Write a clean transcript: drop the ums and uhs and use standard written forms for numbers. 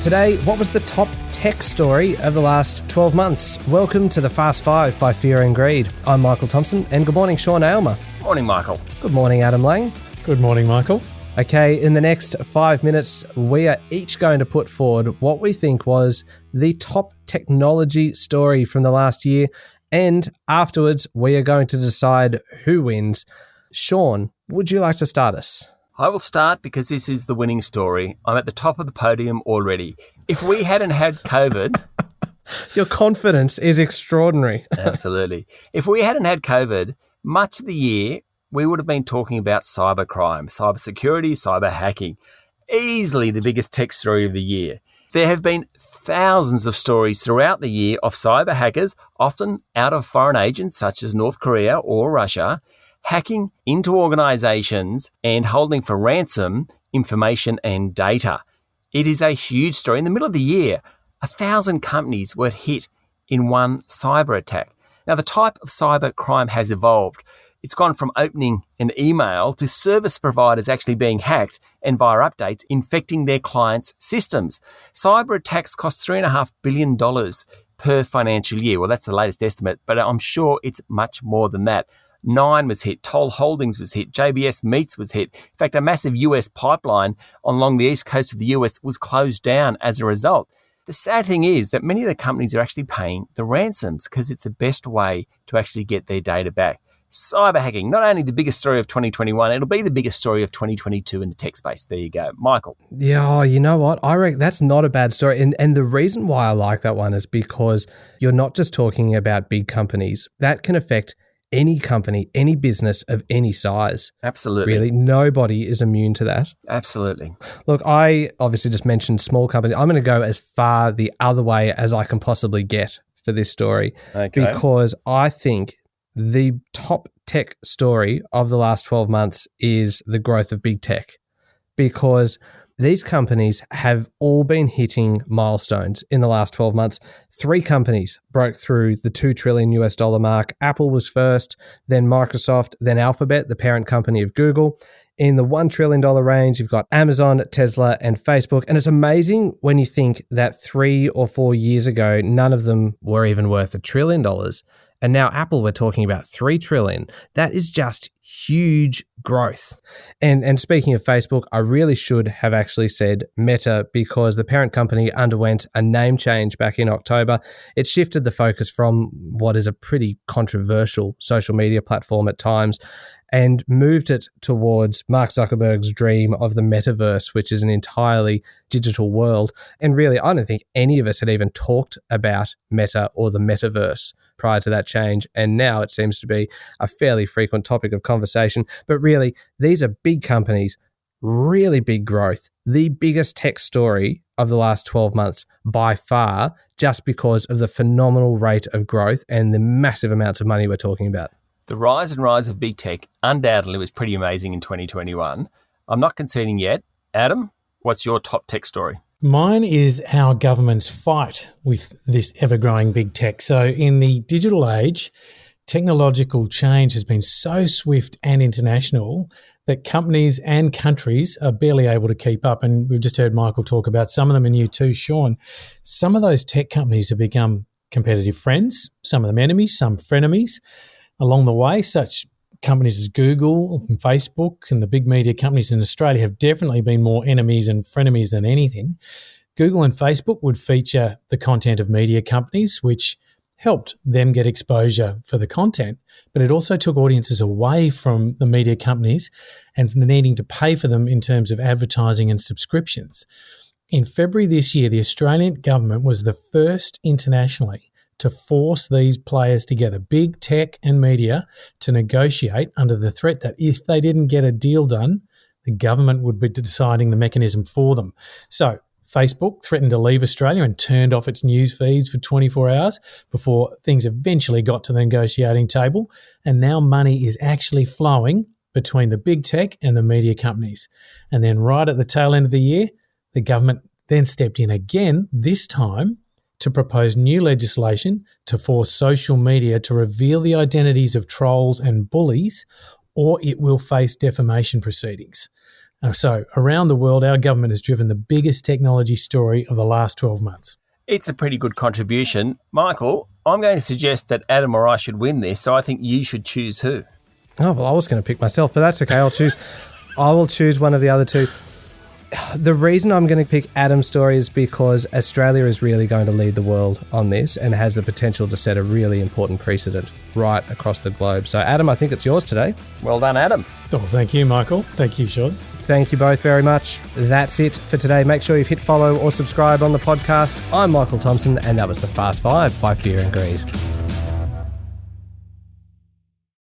Today, what was the top tech story of the last 12 months? Welcome to the Fast Five by Fear and Greed. I'm Michael Thompson, and good morning, Sean Aylmer. Morning, Michael. Good morning, Adam Lang. Good morning, Michael. Okay, in the next 5 minutes, we are each going to put forward what we think was the top technology story from the last year, and afterwards, we are going to decide who wins. Sean, would you like to start us? I will start because this is the winning story. I'm at the top of the podium already. If we hadn't had COVID... Your confidence is extraordinary. Absolutely. If we hadn't had COVID, much of the year, we would have been talking about cybercrime, cybersecurity, cyber hacking. Easily the biggest tech story of the year. There have been thousands of stories throughout the year of cyber hackers, often out of foreign agents such as North Korea or Russia, hacking into organisations and holding for ransom information and data. It is a huge story. In the middle of the year, 1,000 companies were hit in one cyber attack. Now, the type of cyber crime has evolved. It's gone from opening an email to service providers actually being hacked and via updates infecting their clients' systems. Cyber attacks cost $3.5 billion per financial year. Well, that's the latest estimate, but I'm sure it's much more than that. Nine was hit, Toll Holdings was hit, JBS Meats was hit. In fact, a massive US pipeline along the east coast of the US was closed down as a result. The sad thing is that many of the companies are actually paying the ransoms because it's the best way to actually get their data back. Cyber hacking, not only the biggest story of 2021, it'll be the biggest story of 2022 in the tech space. There you go. Michael. Yeah, you know what? I reckon that's not a bad story. And the reason why I like that one is because you're not just talking about big companies. That can affect any company, any business of any size. Absolutely. Really, nobody is immune to that. Absolutely. Look, I obviously just mentioned small companies. I'm going to go as far the other way as I can possibly get for this story. Okay. Because I think the top tech story of the last 12 months is the growth of big tech. Because these companies have all been hitting milestones in the last 12 months. 3 companies broke through the $2 trillion mark. Apple was first, then Microsoft, then Alphabet, the parent company of Google. In the $1 trillion range, you've got Amazon, Tesla, and Facebook. And it's amazing when you think that 3 or 4 years ago, none of them were even worth $1 trillion. And now Apple, we're talking about $3 trillion. That is just huge growth. And speaking of Facebook, I really should have actually said Meta because the parent company underwent a name change back in October. It shifted the focus from what is a pretty controversial social media platform at times and moved it towards Mark Zuckerberg's dream of the metaverse, which is an entirely digital world. And really, I don't think any of us had even talked about Meta or the metaverse prior to that change. And now it seems to be a fairly frequent topic of conversation. But really, these are big companies, really big growth, the biggest tech story of the last 12 months by far, just because of the phenomenal rate of growth and the massive amounts of money we're talking about. The rise and rise of big tech undoubtedly was pretty amazing in 2021. I'm not conceding yet. Adam, what's your top tech story? Mine is our government's fight with this ever-growing big tech. So in the digital age, technological change has been so swift and international that companies and countries are barely able to keep up. And we've just heard Michael talk about some of them, and you too, Sean. Some of those tech companies have become competitive friends, some of them enemies, some frenemies. Along the way, such companies as Google and Facebook and the big media companies in Australia have definitely been more enemies and frenemies than anything. Google and Facebook would feature the content of media companies, which helped them get exposure for the content, but it also took audiences away from the media companies and needing to pay for them in terms of advertising and subscriptions. In February this year, the Australian government was the first internationally to force these players together, big tech and media, to negotiate under the threat that if they didn't get a deal done, the government would be deciding the mechanism for them. So Facebook threatened to leave Australia and turned off its news feeds for 24 hours before things eventually got to the negotiating table. And now money is actually flowing between the big tech and the media companies. And then right at the tail end of the year, the government then stepped in again, this time to propose new legislation to force social media to reveal the identities of trolls and bullies, or it will face defamation proceedings. So around the world, our government has driven the biggest technology story of the last 12 months. It's a pretty good contribution. Michael, I'm going to suggest that Adam or I should win this, so I think you should choose who. Oh, well, I was going to pick myself, but that's okay. I will choose one of the other two. The reason I'm going to pick Adam's story is because Australia is really going to lead the world on this and has the potential to set a really important precedent right across the globe. So, Adam, I think it's yours today. Well done, Adam. Oh, thank you, Michael. Thank you, Sean. Thank you both very much. That's it for today. Make sure you've hit follow or subscribe on the podcast. I'm Michael Thompson, and that was The Fast Five by Fear and Greed.